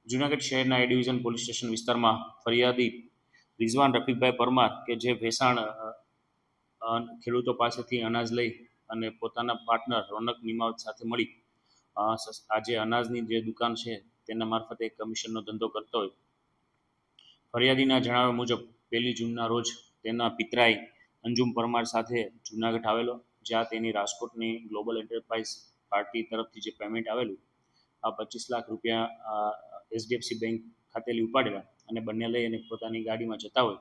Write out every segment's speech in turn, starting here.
જૂનાગઢ શહેરના એ division police station વિસ્તારમાં ફરિયાદી રિઝવાન રફીકભાઈ પરમાર કે જે ભેસાણ ખેડૂતો પાસેથી અનાજ લઈ અને પોતાના પાર્ટનર રોનક નિમાવત સાથે મળી આજે અનાજની જે દુકાન છે તેના મારફતે એક કમિશનનો ધંધો કરતો હોય. ફરિયાદીના જણાવ્યા મુજબ 1 જૂનના રોજ તેના પિતરાઈ અંજુમ પરમાર સાથે જૂનાગઢ આવેલો, જ્યાં તેની રાજકોટની ગ્લોબલ એન્ટરપ્રાઇઝ પાર્ટી તરફથી જે પેમેન્ટ આવેલું આ 25 લાખ રૂપિયા એચડીએફસી બેંક ખાતેથી ઉપાડેલા અને બંને લઈ અને પોતાની ગાડીમાં જતા હોય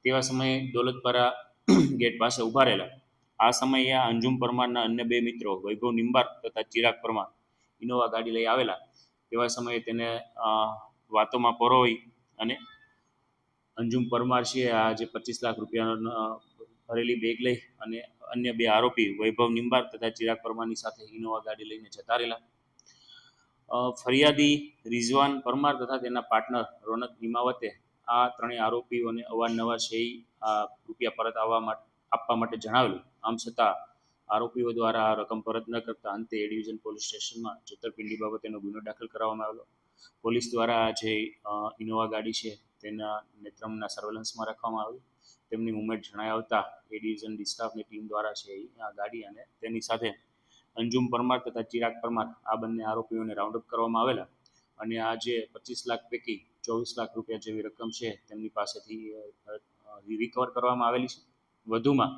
તેવા સમયે દોલતપરા ગેટ પાસે ઊભા રહેલા. આ સમયે આ અંજુમ પરમારના અન્ય 2 મિત્રો વૈભવ નિંબાર તથા ચિરાગ પરમાર ઇનોવા ગાડી લઈ આવેલા. તેવા સમયે તેને વાતોમાં પરોવી અને અંજુમ પરમાર છે આ જે 25 લાખ રૂપિયાનો ભરેલી બેગ લઈ અને અન્ય 2 આરોપી વૈભવ નિંબાર તથા ચિરાગ પરમારની સાથે ઇનોવા ગાડી લઈને જતા રહેલા. ફરિયાદી રિઝવાન પરમાર તથા તેના પાર્ટનર રોનક નિમાવતે આ ત્રણેય આરોપીઓને અવારનવાર રૂપિયા પરત આપવા માટે જણાવેલું. આમ છતાં આરોપીઓ દ્વારા આ રકમ પરત ન કરતા અંતે એ ડિવિઝન પોલીસ સ્ટેશનમાં છેતરપિંડી બાબતેનો ગુનો દાખલ કરવામાં આવેલો. પોલીસ દ્વારા જે ઇનોવા ગાડી છે તેના નેત્રમના સર્વેલન્સમાં રાખવામાં આવ્યું. તેમની મુવમેન્ટ જણાઈ આવતા એ ડિવિઝન ડિસ્ટાફની ટીમ દ્વારા છે આ ગાડી અને તેની સાથે અંજુમ પરમાર તથા ચિરાગ પરમાર આ બંને આરોપીઓને રાઉન્ડ અપ કરવામાં આવેલા અને આ જે 25 લાખ પૈકી 24 લાખ રૂપિયા જેવી રકમ છે તેમની પાસેથી રિકવર કરવામાં આવેલી છે. વધુમાં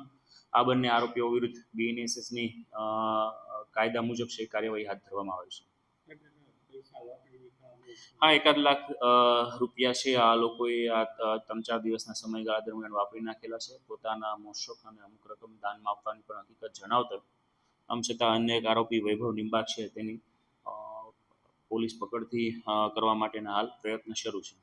આ બંને આરોપીઓ વિરુદ્ધ બીએનએસએસની કાયદા મુજબ છે કાર્યવાહી હાથ ધરવામાં આવે છે. હા, 1 લાખ રૂપિયા છે આ લોકોએ આ 3-4 દિવસના સમયગાળા દરમિયાન વાપરી નાખેલા છે. પોતાના મોશોક અને અમુક રકમ દાનમાં આપવાની પણ હકીકત જણાવતા. આમ છતાં અન્ય એક આરોપી વૈભવ નિંબાર છે તેની પોલીસ પકડથી કરવા માટેના હાલ પ્રયત્ન શરૂ છે.